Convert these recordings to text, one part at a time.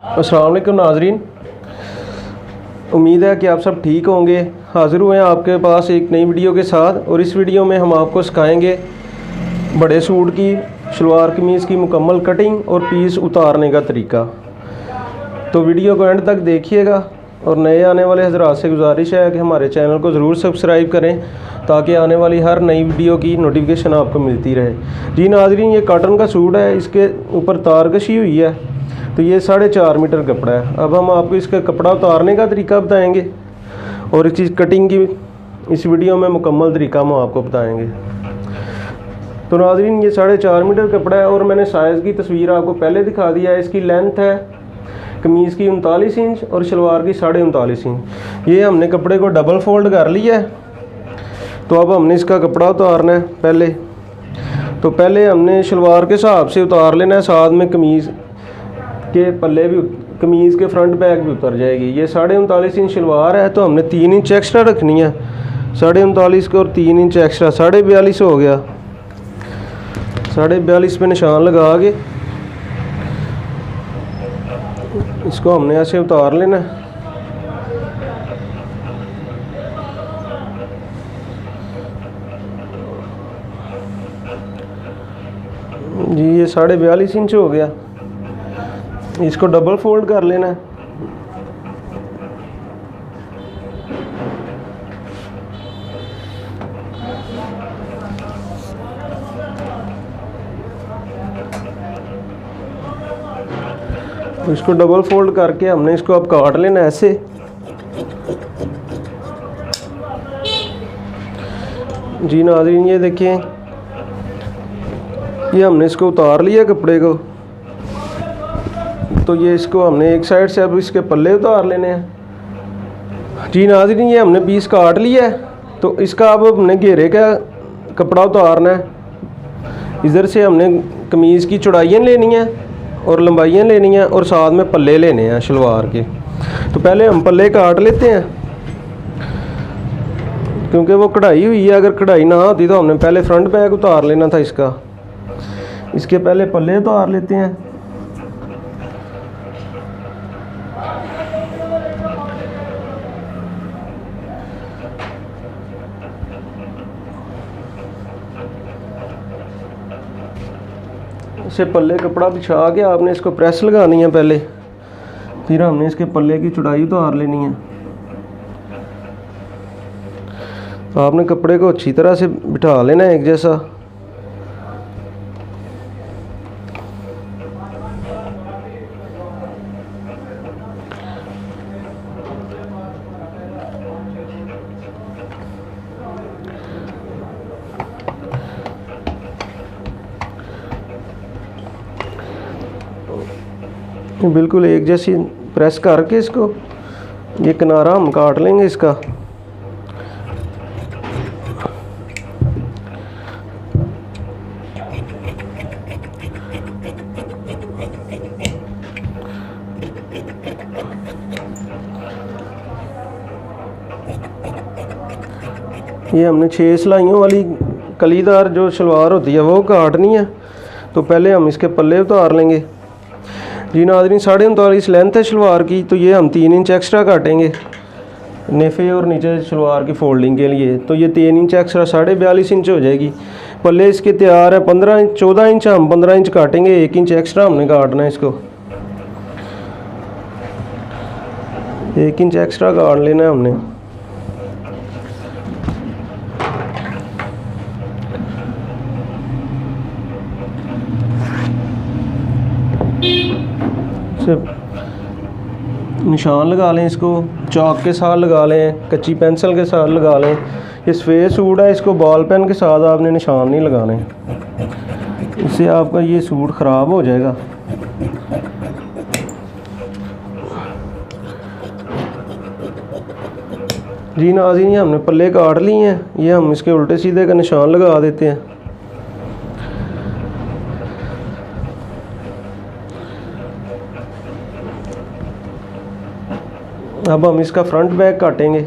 अस्सलाम वालेकुम नाजरीन, उम्मीद है कि आप सब ठीक होंगे। हाज़िर हुए हैं आपके पास एक नई वीडियो के साथ और इस वीडियो में हम आपको सिखाएंगे बड़े सूट की शलवार कमीज़ की मुकम्मल कटिंग और पीस उतारने का तरीका। तो वीडियो को एंड तक देखिएगा और नए आने वाले हज़रात से गुजारिश है कि हमारे चैनल को ज़रूर सब्सक्राइब करें ताकि आने वाली हर नई वीडियो की नोटिफिकेशन आपको मिलती रहे। जी नाजरीन, ये कॉटन का सूट है, इसके ऊपर तार कशी हुई है। तो ये 4.5 मीटर कपड़ा है। अब हम आपको इसका कपड़ा उतारने का तरीका बताएंगे और इस कटिंग की इस वीडियो में मुकम्मल तरीका हम आपको बताएंगे। तो नाजरीन, ये 4.5 मीटर कपड़ा है और मैंने साइज़ की तस्वीर आपको पहले दिखा दिया है। इसकी लेंथ है कमीज़ की 39 इंच और शलवार की 39.5 इंच। ये हमने कपड़े को डबल फोल्ड कर लिया है। तो अब हमने इसका कपड़ा उतारना है। पहले हमने शलवार के हिसाब से उतार लेना है, साथ में कमीज़ के पल्ले भी, कमीज़ के फ्रंट बैक भी उतर जाएगी। ये 39.5 इंच शलवार है तो हमने 3 इंच एक्स्ट्रा रखनी है। 39.5 को और 3 इंच एक्स्ट्रा 42.5 हो गया। 42.5 पे निशान लगा के इसको हमने ऐसे उतार लेना है। जी ये 42.5 इंच हो गया। इसको डबल फोल्ड कर लेना है। इसको डबल फोल्ड करके हमने इसको अब काट लेना है ऐसे। जी नाज़रीन, ये देखिए, ये हमने इसको उतार लिया कपड़े को। तो ये इसको हमने एक साइड से अब इसके पल्ले उतार लेने हैं। जी नाज़रीन, ये हमने पीस काट लिया है। तो इसका अब हमने घेरे का कपड़ा उतारना है। इधर से हमने कमीज़ की चौड़ाइयाँ लेनी है और लंबाइयाँ लेनी है और साथ में पल्ले लेने हैं शलवार के। तो पहले हम पल्ले काट लेते हैं क्योंकि वो कढ़ाई हुई है। अगर कढ़ाई ना होती तो हमने पहले फ्रंट बैक उतार लेना था इसका। इसके पहले पल्ले उतार लेते हैं। इसे पल्ले कपड़ा बिछा के आपने इसको प्रेस लगानी है पहले, फिर हमने इसके पल्ले की चौड़ाई उतार लेनी है। तो आपने कपड़े को अच्छी तरह से बिठा लेना है एक जैसा। बिल्कुल एक जैसी प्रेस करके इसको, ये किनारा हम काट लेंगे इसका। ये हमने 6 सिलाइयों वाली कलीदार जो शलवार होती है वो काटनी है। तो पहले हम इसके पल्ले उतार लेंगे। जी नाज़रीन, 39.5 लेंथ है शलवार की। तो ये हम 3 इंच एक्स्ट्रा काटेंगे नेफे और नीचे शलवार की फोल्डिंग के लिए। तो ये 3 इंच एक्स्ट्रा 42.5 इंच हो जाएगी। पल्ले इसके तैयार है 15 इंच, 14 इंच हम 15 इंच काटेंगे। 1 इंच एक्स्ट्रा हमने काटना है इसको। 1 इंच एक्स्ट्रा काट लेना है हमने। निशान लगा लें, इसको चाक के साथ लगा लें, कच्ची पेंसिल के साथ लगा लें। ये सफ़ेद सूट है, इसको बॉल पेन के साथ आपने निशान नहीं लगाने, इससे आपका ये सूट ख़राब हो जाएगा। जी नाज़रीन, ये हमने पल्ले काट लिए हैं। ये हम इसके उल्टे सीधे का निशान लगा देते हैं। अब हम इसका फ्रंट बैक काटेंगे।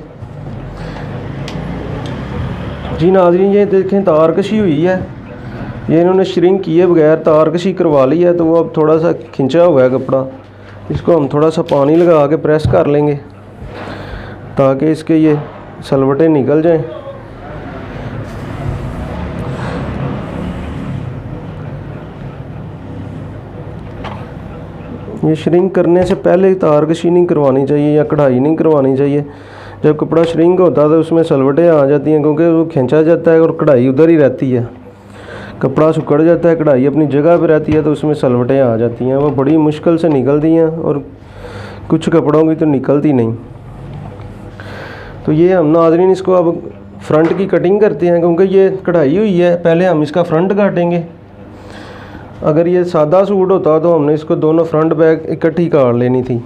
जी नाज़रीन, ये देखें तार कशी हुई है। ये इन्होंने श्रिंक किए बगैर तार कशी करवा ली है, तो वो अब थोड़ा सा खिंचा हुआ है कपड़ा। इसको हम थोड़ा सा पानी लगा के प्रेस कर लेंगे ताकि इसके ये सलवटें निकल जाएं। ये श्रिंक करने से पहले तारकशी नहीं करवानी चाहिए या कढ़ाई नहीं करवानी चाहिए। जब कपड़ा श्रिंक होता है तो उसमें सलवटें आ जाती हैं, क्योंकि वो खींचा जाता है और कढ़ाई उधर ही रहती है। कपड़ा सुखड़ जाता है, कढ़ाई अपनी जगह पे रहती है, तो उसमें सलवटें आ जाती हैं। वो बड़ी मुश्किल से निकलती हैं और कुछ कपड़ों की तो निकलती नहीं। तो ये हम नाज़रीन इसको अब फ्रंट की कटिंग करते हैं, क्योंकि ये कढ़ाई हुई है। पहले हम इसका फ्रंट काटेंगे। अगर ये सादा सूट होता तो हमने इसको दोनों फ्रंट बैक इकट्ठी काट लेनी थी,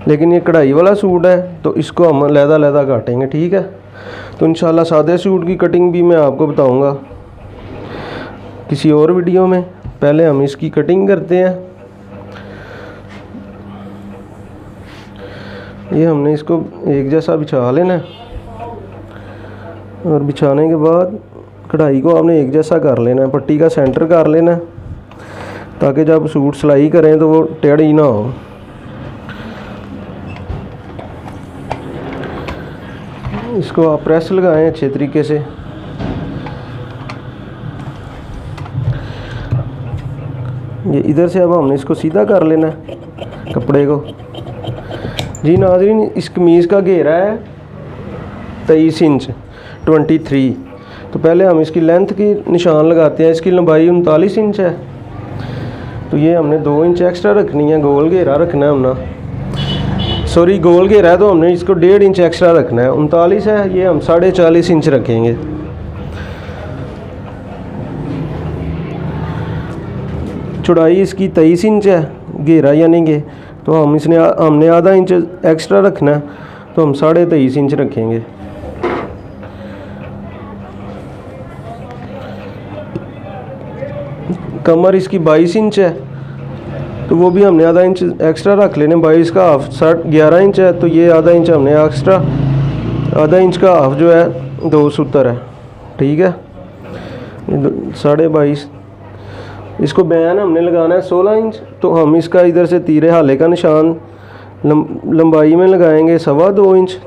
लेकिन ये कढ़ाई वाला सूट है तो इसको हम अलहदा-अलहदा काटेंगे, ठीक है। तो इंशाल्लाह सादे सूट की कटिंग भी मैं आपको बताऊंगा किसी और वीडियो में। पहले हम इसकी कटिंग करते हैं। ये हमने इसको एक जैसा बिछा लेना है और बिछाने के बाद कढ़ाई को आपने एक जैसा कर लेना है, पट्टी का सेंटर कर लेना है ताकि जब सूट सिलाई करें तो वो टेढ़ी ना हो। इसको आप प्रेस लगाएं अच्छे तरीके से। ये इधर से अब हमने इसको सीधा कर लेना है कपड़े को। जी नाज़रीन, इस कमीज़ का घेरा है 23 इंच 23। तो पहले हम इसकी लेंथ की निशान लगाते हैं। इसकी लंबाई 39 इंच है, तो ये हमने 2 इंच एक्स्ट्रा रखनी है। गोल घेरा रखना है हमने, सॉरी गोल घेरा है तो हमने इसको 1.5 इंच एक्स्ट्रा रखना है। 39 है, ये हम 40.5 इंच रखेंगे। चौड़ाई इसकी 23 इंच है घेरा यानी कि, तो हमने आधा इंच एक्स्ट्रा रखना है, तो हम 23.5 इंच रखेंगे। कमर इसकी 22 इंच है, तो वो भी हमने आधा इंच एक्स्ट्रा रख लेने। 22 का हाफ 11 इंच है, तो ये आधा इंच हमने एक्स्ट्रा, आधा इंच का हाफ जो है 2 सूत्र है, ठीक है। 22.5। इसको बैन हमने लगाना है 16 इंच, तो हम इसका इधर से तीरे हाले का निशान लंबाई में लगाएंगे 2.25 इंच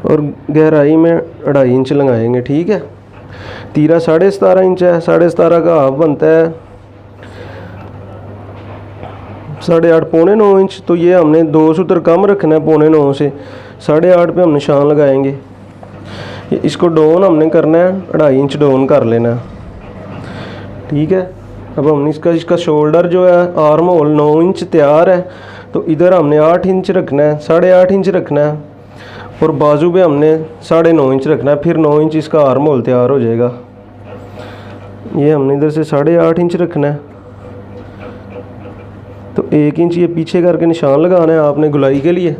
और गहराई में 2.5 इंच लगाएंगे, ठीक है। तीरा 17.5 इंच है, 17.5 का हाफ बनता है 8.5 पौने 9 इंच। तो ये हमने 2 सूत्र कम रखना है पौने 9 से, 8.5 पे हम निशान लगाएंगे। इसको डाउन हमने करना है, 2.5 इंच डाउन कर लेना है, ठीक है। अब हमने इसका शोल्डर जो है आर्म होल 9 इंच तैयार है, तो इधर हमने 8 इंच रखना है, 8.5 इंच रखना है और बाजू पे हमने 9.5 इंच रखना है। फिर 9 इंच इसका आर्म होल तैयार हो जाएगा। ये हमने इधर से 8.5 इंच रखना है, तो 1 इंच ये पीछे करके निशान लगाना है आपने गुलाई के लिए।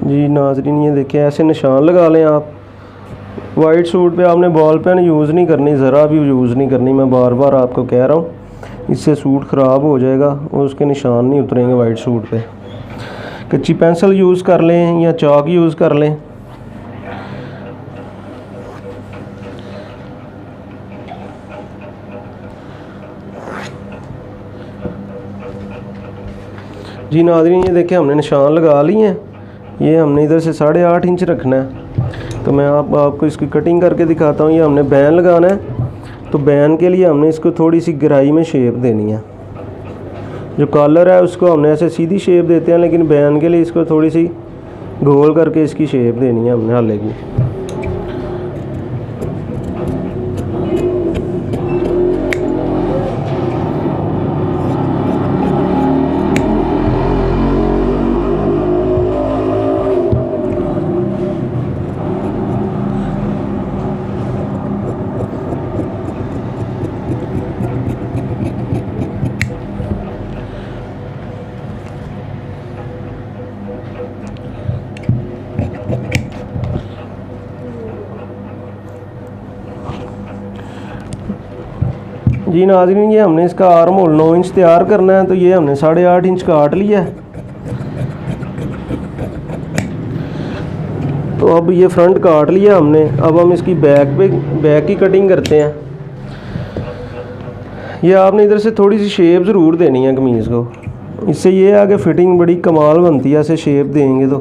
जी नाज़रीन, ये देखिए ऐसे निशान लगा लें आप। वाइट सूट पे आपने बॉल पेन यूज़ नहीं करनी, ज़रा भी यूज़ नहीं करनी। मैं बार बार आपको कह रहा हूँ, इससे सूट ख़राब हो जाएगा और उसके निशान नहीं उतरेंगे वाइट सूट पे। कच्ची पेंसिल यूज़ कर लें या चाक यूज़ कर लें। जी नाज़रीन, ये देखिए हमने निशान लगा लिए हैं। ये हमने इधर से 8.5 इंच रखना है, तो मैं आपको इसकी कटिंग करके दिखाता हूँ। ये हमने बैन लगाना है, तो बैन के लिए हमने इसको थोड़ी सी गहराई में शेप देनी है। जो कॉलर है उसको हमने ऐसे सीधी शेप देते हैं, लेकिन बैन के लिए इसको थोड़ी सी गोल करके इसकी शेप देनी है हमने हाले की। जी नाज़रीन, ये हमने इसका आर्म होल 9 इंच तैयार करना है, तो ये हमने 8.5 इंच काट लिया है। तो अब ये फ्रंट काट लिया हमने, अब हम इसकी बैक की कटिंग करते हैं। ये आपने इधर से थोड़ी सी शेप ज़रूर देनी है कमीज़ को, इससे ये आगे फिटिंग बड़ी कमाल बनती है। ऐसे शेप देंगे तो,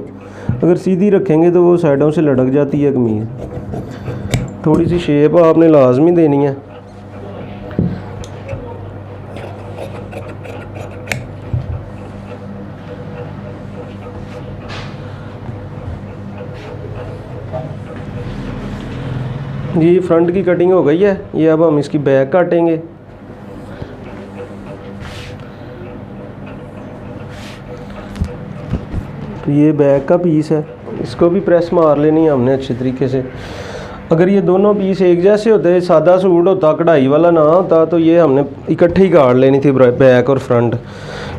अगर सीधी रखेंगे तो वो साइडों से लटक जाती है कमीज़। थोड़ी सी शेप आपने लाजमी देनी है। जी फ्रंट की कटिंग हो गई है, ये अब हम इसकी बैक काटेंगे। तो ये बैक का पीस है, इसको भी प्रेस मार लेनी है हमने अच्छे तरीके से। अगर ये दोनों पीस एक जैसे होते, सादा सूट होता, कढ़ाई वाला ना होता, तो ये हमने इकट्ठी काट लेनी थी बैक और फ्रंट।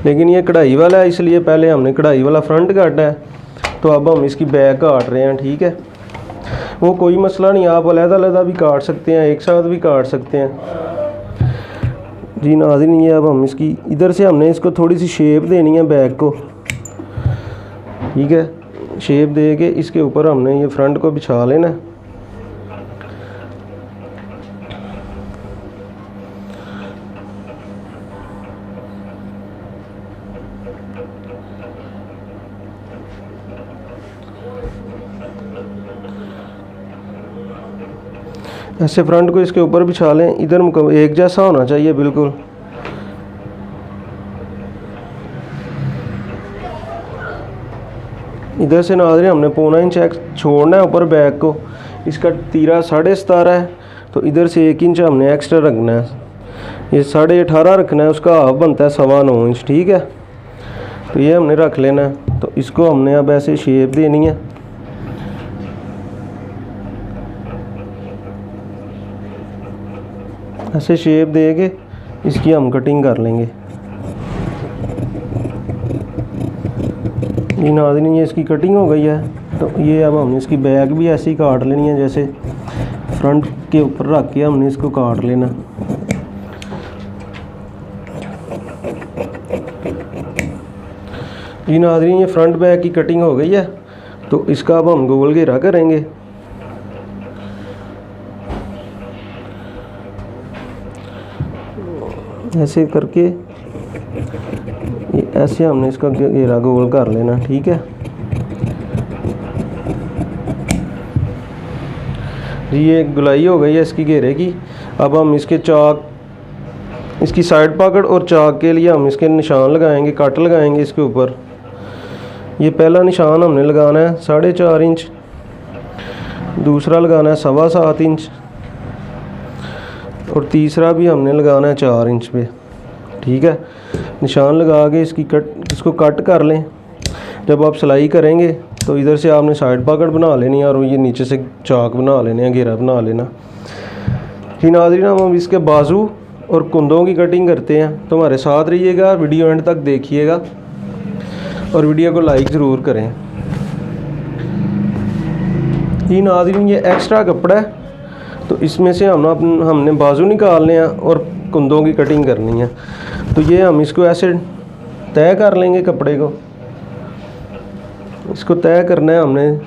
लेकिन ये कढ़ाई वाला है, इसलिए पहले हमने कढ़ाई वाला फ्रंट काटा है, तो अब हम इसकी बैक काट रहे हैं। ठीक है, वो कोई मसला नहीं, आप अलग-अलग भी काट सकते हैं, एक साथ भी काट सकते हैं। जी नाज़रीन, ये अब हम इसकी इधर से हमने इसको थोड़ी सी शेप देनी है बैक को। ठीक है, शेप दे के इसके ऊपर हमने ये फ्रंट को बिछा लेना। ऐसे फ्रंट को इसके ऊपर बिछा लें, इधर एक जैसा होना चाहिए बिल्कुल। इधर से नाज़रीन हमने 1.25 इंच छोड़ना है ऊपर बैक को। इसका तीरा 17.5 है, तो इधर से 1 इंच हमने एक्स्ट्रा रखना है। ये 18.5 रखना है, उसका हाफ बनता है 9.25 इंच। ठीक है, तो ये हमने रख लेना है। तो इसको हमने अब ऐसे शेप देनी है। ऐसे शेप दे के इसकी हम कटिंग कर लेंगे। ये नाज़रीन, ये इसकी कटिंग हो गई है। तो ये अब हमने इसकी बैक भी ऐसे ही काट लेनी है, जैसे फ्रंट के ऊपर रख के हमने इसको काट लेना। जी नाज़रीन, ये फ्रंट बैक की कटिंग हो गई है। तो इसका अब हम गोल घेरा करेंगे। ऐसे करके ऐसे हमने इसका घेरा गोल कर लेना। ठीक है जी, ये गुलाई हो गई है इसकी घेरे की। अब हम इसके चाक, इसकी साइड पकड़ और चाक के लिए हम इसके निशान लगाएंगे, कट लगाएंगे इसके ऊपर। ये पहला निशान हमने लगाना है 4.5 इंच, दूसरा लगाना है 7.25 इंच, और तीसरा भी हमने लगाना है 4 इंच पे। ठीक है, निशान लगा के इसको कट कर लें। जब आप सिलाई करेंगे तो इधर से आपने साइड पॉकेट बना लेनी है, और ये नीचे से चाक बना लेने हैं, घेरा बना लेना। ही नाज़रीन, हम इसके बाजू और कुंदों की कटिंग करते हैं। तो हमारे साथ रहिएगा, वीडियो एंड तक देखिएगा और वीडियो को लाइक ज़रूर करें। ही नाज़रीन, ये एक्स्ट्रा कपड़ा है, तो इसमें से हमने बाजू निकालने हैं और कुंदों की कटिंग करनी है। तो ये हम इसको ऐसे तय कर लेंगे कपड़े को। इसको तय करना है हमने,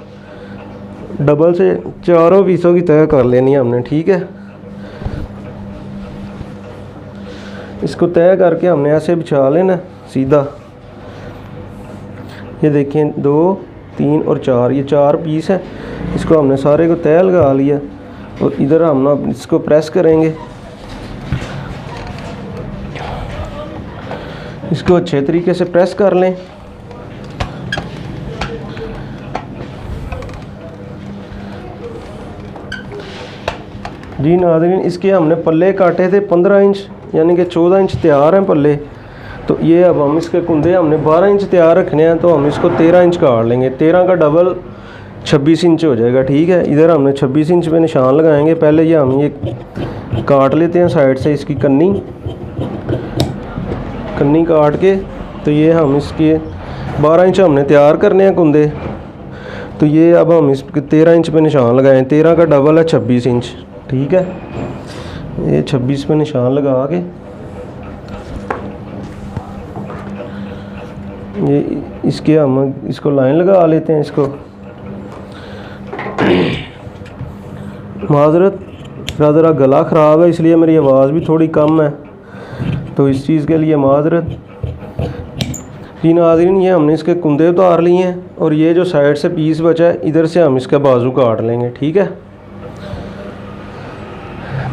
डबल से चारों पीसों की तय कर लेनी है हमने। ठीक है, इसको तय करके हमने ऐसे बिछा लेना सीधा। ये देखें, 2, 3 और 4, ये 4 पीस है। इसको हमने सारे को तय लगा लिया, और इधर हम इसको प्रेस करेंगे। इसको अच्छे तरीके से प्रेस कर लें। जी नाज़रीन, इसके हमने पल्ले काटे थे 15 इंच, यानी कि 14 इंच तैयार हैं पल्ले। तो ये अब हम इसके कुंदे हमने 12 इंच तैयार रखने हैं, तो हम इसको 13 इंच काट लेंगे। 13 का डबल 26 इंच हो जाएगा। ठीक है, इधर हमने 26 इंच पे निशान लगाएंगे। पहले ये हम ये काट लेते हैं साइड से इसकी कन्नी काट के। तो ये हम इसके 12 इंच हमने तैयार करने हैं कुंदे। तो ये अब हम इसके 13 इंच पे निशान लगाएं। 13 का डबल है 26 इंच। ठीक है, ये 26 पे निशान लगा के ये इसके हम इसको लाइन लगा लेते हैं। इसको माजरत, ज़रा गला ख़राब है इसलिए मेरी आवाज़ भी थोड़ी कम है, तो इस चीज़ के लिए माजरत। जी नाज़रीन, ये हमने इसके कुंदे उतार लिए हैं और ये जो साइड से पीस बचा है इधर से हम इसका बाजू काट लेंगे। ठीक है,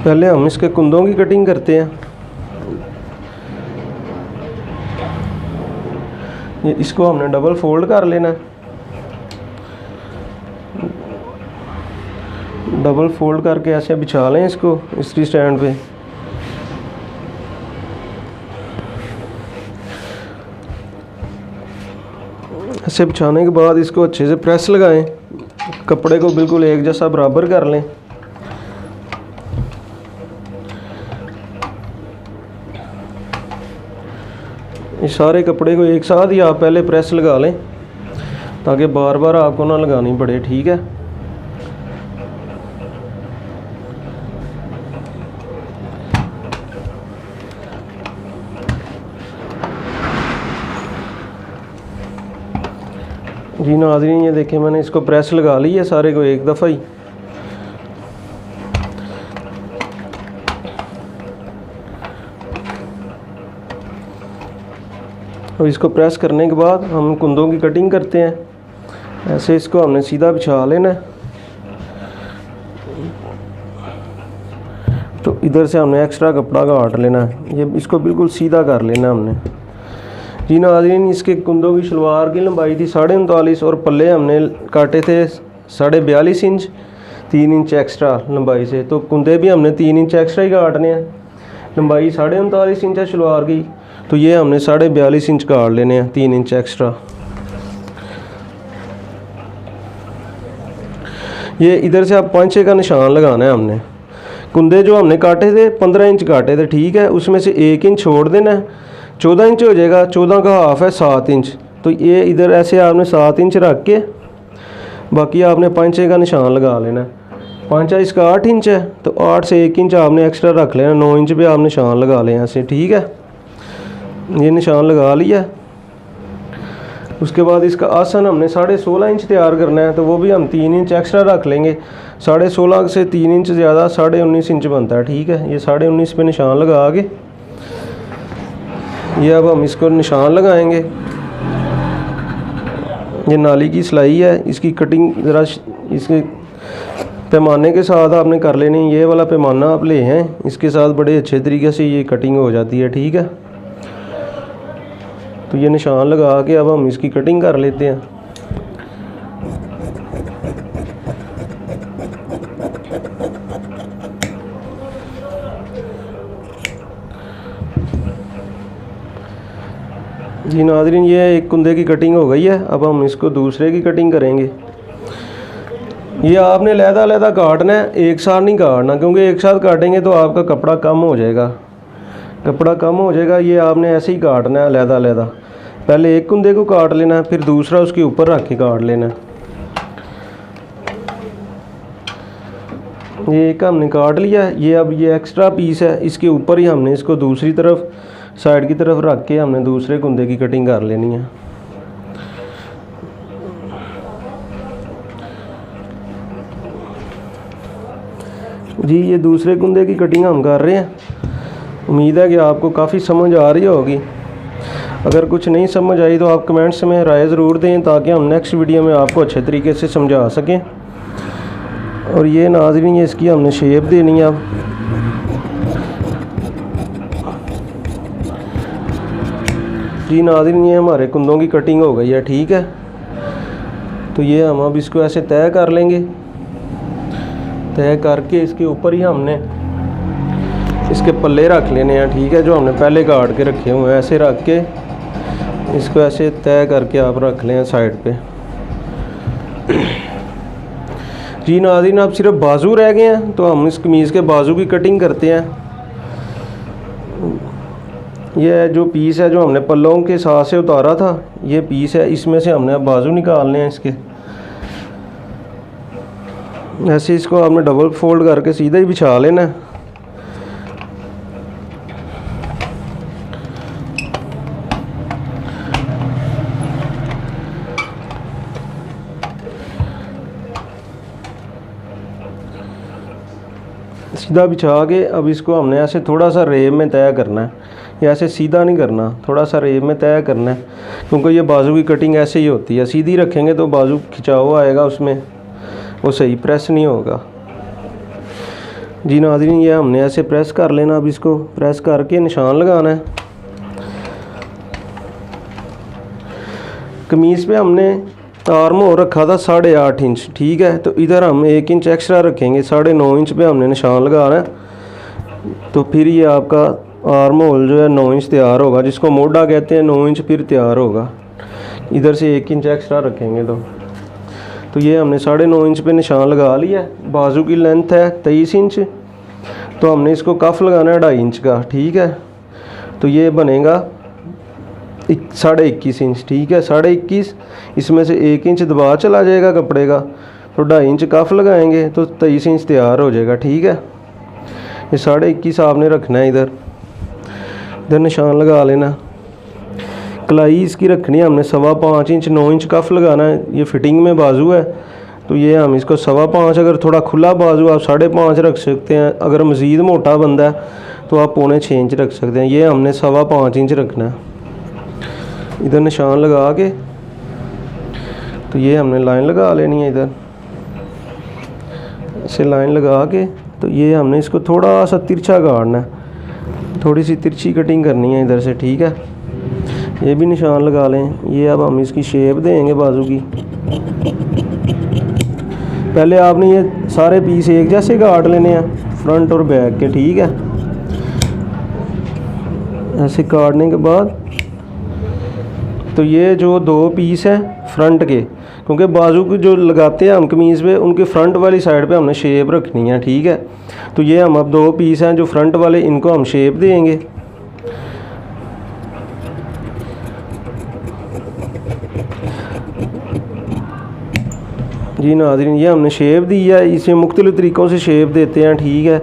पहले हम इसके कुंदों की कटिंग करते हैं। ये इसको हमने डबल फोल्ड कर लेना है। डबल फोल्ड करके ऐसे बिछा लें इसको इस्त्री स्टैंड पे। ऐसे बिछाने के बाद इसको अच्छे से प्रेस लगाएं, कपड़े को बिल्कुल एक जैसा बराबर कर लें। इस सारे कपड़े को एक साथ ही आप पहले प्रेस लगा लें ताकि बार बार आपको ना लगानी पड़े। ठीक है, जी नाज़रीन, ये देखें मैंने इसको प्रेस लगा ली है सारे को एक दफ़ा ही। और इसको प्रेस करने के बाद हम कुंदों की कटिंग करते हैं। ऐसे इसको हमने सीधा बिछा लेना है। तो इधर से हमने एक्स्ट्रा कपड़ा काट लेना है, ये इसको बिल्कुल सीधा कर लेना है हमने। जी नाज़रीन, इसके कुंदों की शलवार की लंबाई थी 39.5 और पल्ले हमने काटे थे 42.5 इंच, 3 इंच एक्स्ट्रा लंबाई से। तो कुंदे भी हमने 3 इंच एक्स्ट्रा ही काटने हैं। लंबाई 39.5 इंच है शलवार की, तो ये हमने 42.5 इंच काट लेने हैं, 3 इंच एक्स्ट्रा। ये इधर से आप 5-6 का निशान लगाना है हमने। कुंदे जो हमने काटे थे 15 इंच काटे थे, ठीक है, उसमें से 1 इंच छोड़ देना है, 14 इंच हो जाएगा। 14 का हाफ है 7 इंच, तो ये इधर ऐसे आपने 7 इंच रख के बाकी आपने 5-6 का निशान लगा लेना है। 5 इसका 8 इंच है, तो 8 से 1 इंच आपने एक्स्ट्रा रख लेना, 9 इंच पे आप निशान लगा लें ऐसे। ठीक है, ये निशान लगा लिया। उसके बाद इसका आसन हमने 16.5 इंच तैयार करना है, तो वो भी हम 3 इंच एक्स्ट्रा रख लेंगे। 16.5 से 3 इंच ज़्यादा 19.5 इंच बनता है। ठीक है, ये 19.5 पे निशान लगा के ये अब हम इसको निशान लगाएंगे। ये नाली की सिलाई है, इसकी कटिंग ज़रा इसके पैमाने के साथ आपने कर लेनी। ये वाला पैमाना आप ले हैं, इसके साथ बड़े अच्छे तरीके से ये कटिंग हो जाती है। ठीक है, तो ये निशान लगा के अब हम इसकी कटिंग कर लेते हैं। जी नाज़रीन, ये एक कुंदे की कटिंग हो गई है। अब हम इसको दूसरे की कटिंग करेंगे। ये आपने लहदा काटना है, एक साथ नहीं काटना, क्योंकि एक साथ काटेंगे तो आपका कपड़ा कम हो जाएगा। कपड़ा कम हो जाएगा, ये आपने ऐसे ही काटना है लहदा। पहले एक कुंदे को काट लेना है, फिर दूसरा उसके ऊपर रख के काट लेना है। ये एक हमने काट लिया है। ये अब ये एक्स्ट्रा पीस है, इसके ऊपर ही हमने इसको दूसरी तरफ साइड की तरफ रख के हमने दूसरे कुंदे की कटिंग कर लेनी है। जी, ये दूसरे कुंदे की कटिंग हम कर रहे हैं। उम्मीद है कि आपको काफ़ी समझ आ रही होगी। अगर कुछ नहीं समझ आई तो आप कमेंट्स में राय ज़रूर दें, ताकि हम नेक्स्ट वीडियो में आपको अच्छे तरीके से समझा सकें। और ये नाज़रीन, ये इसकी हमने शेप देनी है। अब जी नाज़रीन, ये हमारे कुंदों की कटिंग हो गई है। ठीक है, तो ये हम अब इसको ऐसे तय कर लेंगे। तय करके इसके ऊपर ही हमने इसके पल्ले रख लेने हैं। ठीक है, जो हमने पहले काट के रखे हुए हैं, ऐसे रख के इसको ऐसे तय करके आप रख लें साइड पे। जी नाज़रीन, अब सिर्फ बाजू रह गए हैं, तो हम इस कमीज़ के बाजू की कटिंग करते हैं। ये जो पीस है जो हमने पल्लों के साथ से उतारा था, ये पीस है, इसमें से हमने अब बाजू निकालने हैं इसके। ऐसे इसको आपने डबल फोल्ड करके सीधा ही बिछा लेना है। सीधा बिछा के अब इसको हमने ऐसे थोड़ा सा रेब में तय करना है, या ऐसे सीधा नहीं करना, थोड़ा सा रेब में तय करना है, क्योंकि ये बाजू की कटिंग ऐसे ही होती है। सीधी रखेंगे तो बाजू खिंचाव आएगा उसमें, वो सही प्रेस नहीं होगा। जी नाज़रीन, ये हमने ऐसे प्रेस कर लेना। अब इसको प्रेस करके निशान लगाना है। कमीज़ पे हमने आर्म हो रखा था 8.5 इंच, ठीक है। तो इधर हम 1 इंच एक्स्ट्रा रखेंगे, 9.5 इंच पे हमने निशान लगाना है। तो फिर ये आपका आर्म होल जो है 9 इंच तैयार होगा, जिसको मोटा कहते हैं। 9 इंच फिर तैयार होगा। इधर से 1 इंच एक्स्ट्रा रखेंगे तो ये हमने 9.5 इंच पे निशान लगा लिया। बाजू की लेंथ है 23 इंच, तो हमने इसको कफ लगाना है 2.5 इंच का, ठीक है। तो ये बनेगा 21.5 इंच, ठीक है। 21.5, इसमें से 1 इंच दबाव चला जाएगा कपड़े का, तो 2.5 इंच कफ लगाएंगे तो 23 इंच तैयार हो जाएगा, ठीक है। ये 21.5 आपने रखना है। इधर निशान लगा लेना। कलाई इसकी रखनी है हमने 5.25 इंच, 9 इंच कफ लगाना है। ये फिटिंग में बाजू है, तो ये हम इसको 5.25, अगर थोड़ा खुला बाजू आप 5.5 रख सकते हैं। अगर मज़ीद मोटा बंदा है तो आप 6.25 इंच रख सकते हैं। ये हमने 5.25 इंच रखना है। इधर निशान लगा के तो ये हमने लाइन लगा लेनी है। इधर से लाइन लगा के तो ये हमने इसको थोड़ा सा तिरछा काटना है, थोड़ी सी तिरछी कटिंग करनी है इधर से, ठीक है। ये भी निशान लगा लें। ये अब हम इसकी शेप देंगे बाजू की। पहले आपने ये सारे पीस एक जैसे काट लेने हैं, फ्रंट और बैक के, ठीक है। ऐसे काटने के बाद तो ये जो 2 पीस हैं फ्रंट के, क्योंकि बाजू की जो लगाते हैं हम कमीज़ पे, उनके फ्रंट वाली साइड पे हमने शेप रखनी है, ठीक है। तो ये हम अब 2 पीस हैं जो फ्रंट वाले, इनको हम शेप देंगे। जी नाज़रीन, ये हमने शेप दी है। इसे मुख्तलिफ़ तरीक़ों से शेप देते हैं, ठीक है।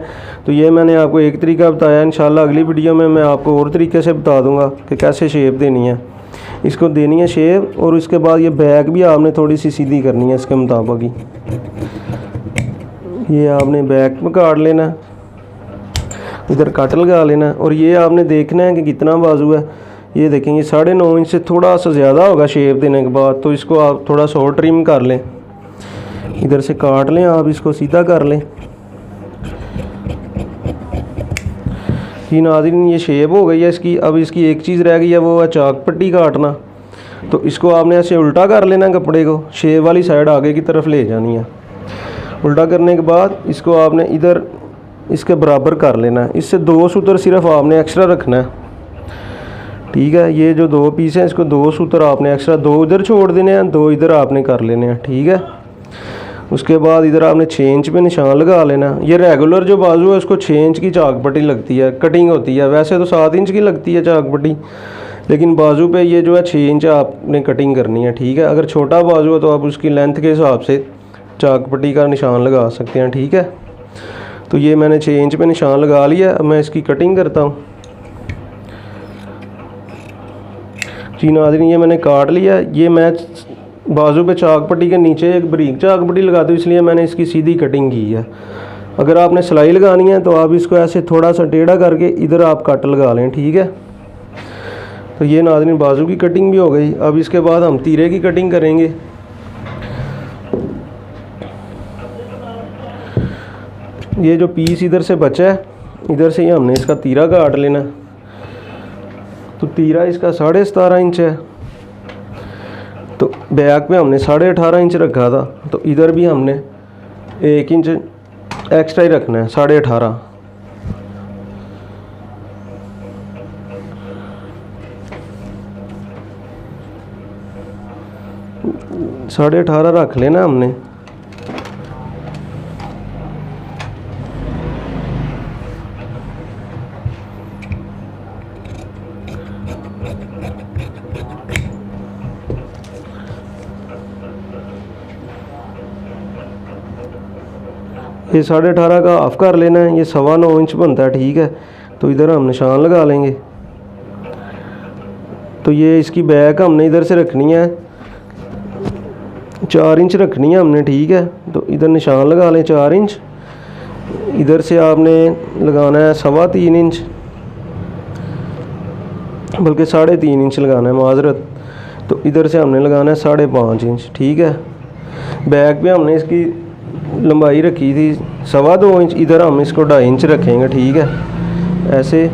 तो ये मैंने आपको एक तरीका बताया। इंशाल्लाह अगली वीडियो में मैं आपको और तरीके से बता दूंगा कि कैसे शेप देनी है। इसको देनी है शेप, और इसके बाद ये बैक भी आपने थोड़ी सी सीधी करनी है इसके मुताबिक ही। ये आपने बैक में काट लेना, इधर कट लगा लेना, और ये आपने देखना है कि कितना बाजू है। ये देखेंगे 9.5 इंच से थोड़ा सा ज़्यादा होगा शेप देने के बाद, तो इसको आप थोड़ा सा और ट्रिम कर लें। इधर से काट लें, आप इसको सीधा कर लें। जी नाज़रीन, ये शेप हो गई है इसकी। अब इसकी एक चीज़ रह गई है, वो है चाक पट्टी काटना। तो इसको आपने ऐसे उल्टा कर लेना, कपड़े को शेप वाली साइड आगे की तरफ ले जानी है। उल्टा करने के बाद इसको आपने इधर इसके बराबर कर लेना है। इससे 2 सूत्र सिर्फ आपने एक्स्ट्रा रखना है, ठीक है। ये जो 2 पीस हैं, इसको 2 सूत्र आपने एक्स्ट्रा, 2 इधर छोड़ देने हैं, 2 इधर आपने कर लेने हैं, ठीक है। उसके बाद इधर आपने 6 इंच पे निशान लगा लेना। ये रेगुलर जो बाजू है उसको 6 इंच की चाक पट्टी लगती है, कटिंग होती है। वैसे तो 7 इंच की लगती है चाक पट्टी, लेकिन बाजू पे ये जो है 6 इंच आपने कटिंग करनी है, ठीक है। अगर छोटा बाजू है तो आप उसकी लेंथ के हिसाब से चाक पट्टी का निशान लगा सकते हैं, ठीक है। तो ये मैंने 6 इंच पे निशान लगा लिया। अब मैं इसकी कटिंग करता हूँ। जी नाज़रीन, ये मैंने काट लिया। ये मैं बाजू पे चाक पट्टी के नीचे एक बारीक चाक पट्टी लगाती हूँ, इसलिए मैंने इसकी सीधी कटिंग की है। अगर आपने सिलाई लगानी है तो आप इसको ऐसे थोड़ा सा टेढ़ा करके इधर आप कट लगा लें, ठीक है। तो ये नाज़रीन बाजू की कटिंग भी हो गई। अब इसके बाद हम तीरे की कटिंग करेंगे। ये जो पीस इधर से बचा है, इधर से ही हमने इसका तीरा काट लेना। तो तीरा इसका 17.5 इंच है, तो बैक पे हमने 18.5 इंच रखा था, तो इधर भी हमने 1 इंच एक्स्ट्रा ही रखना है, 18.5। साढ़े 18 रख लेना हमने। ये 18.5 का हाफ कर लेना है। ये 9.25 इंच बनता है, ठीक है। तो इधर हम निशान लगा लेंगे। तो ये इसकी बैक हमने इधर से रखनी है, 4 इंच रखनी है हमने, ठीक है। तो इधर निशान लगा लें 4 इंच। इधर से आपने लगाना है 3.25 इंच, बल्कि 3.5 इंच लगाना है, माजरत। तो इधर से हमने लगाना है 5.5 इंच, ठीक है। बैक पे हमने इसकी लंबाई रखी थी 2.25 इंच, इधर हम इसको 2.5 इंच रखेंगे, ठीक है। ऐसे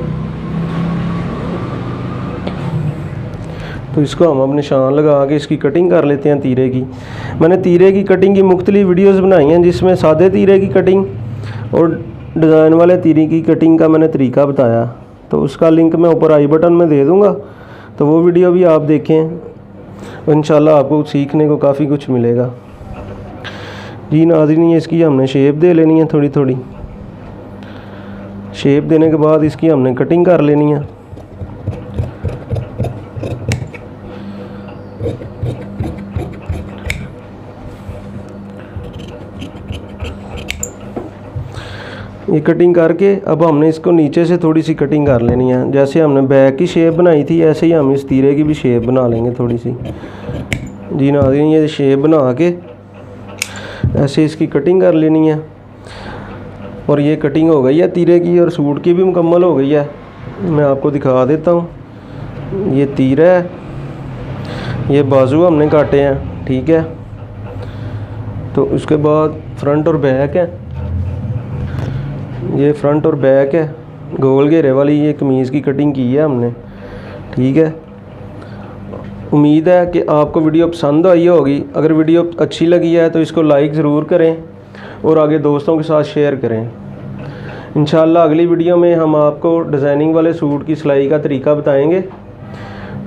तो इसको हम अब निशान लगा के इसकी कटिंग कर लेते हैं तीरे की। मैंने तीरे की कटिंग की मुख्तलिफ वीडियोस बनाई हैं, जिसमें सादे तीरे की कटिंग और डिज़ाइन वाले तीरे की कटिंग का मैंने तरीका बताया। तो उसका लिंक मैं ऊपर आई बटन में दे दूँगा, तो वो वीडियो भी आप देखें। इंशाल्लाह आपको सीखने को काफ़ी कुछ मिलेगा। जी नाज़रीन, ये इसकी हमने शेप दे लेनी है, थोड़ी थोड़ी शेप देने के बाद इसकी हमने कटिंग कर लेनी है। ये कटिंग करके अब हमने इसको नीचे से थोड़ी सी कटिंग कर लेनी है। जैसे हमने बैक की शेप बनाई थी, ऐसे ही हम इस तीरे की भी शेप बना लेंगे थोड़ी सी। जी नाज़रीन, ये शेप बना के ऐसे इसकी कटिंग कर लेनी है। और ये कटिंग हो गई है तीरे की, और सूट की भी मुकम्मल हो गई है। मैं आपको दिखा देता हूँ। ये तीरा है, ये बाजू हमने काटे हैं, ठीक है। तो उसके बाद फ्रंट और बैक है, ये फ्रंट और बैक है। गोल घेरे वाली ये कमीज़ की कटिंग की है हमने, ठीक है। उम्मीद है कि आपको वीडियो पसंद आई होगी। अगर वीडियो अच्छी लगी है तो इसको लाइक ज़रूर करें और आगे दोस्तों के साथ शेयर करें। इंशाल्लाह अगली वीडियो में हम आपको डिज़ाइनिंग वाले सूट की सिलाई का तरीका बताएंगे।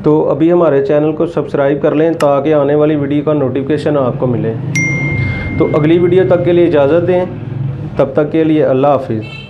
तो अभी हमारे चैनल को सब्सक्राइब कर लें ताकि आने वाली वीडियो का नोटिफिकेशन आपको मिले। तो अगली वीडियो तक के लिए इजाज़त दें, तब तक के लिए अल्लाह हाफिज़।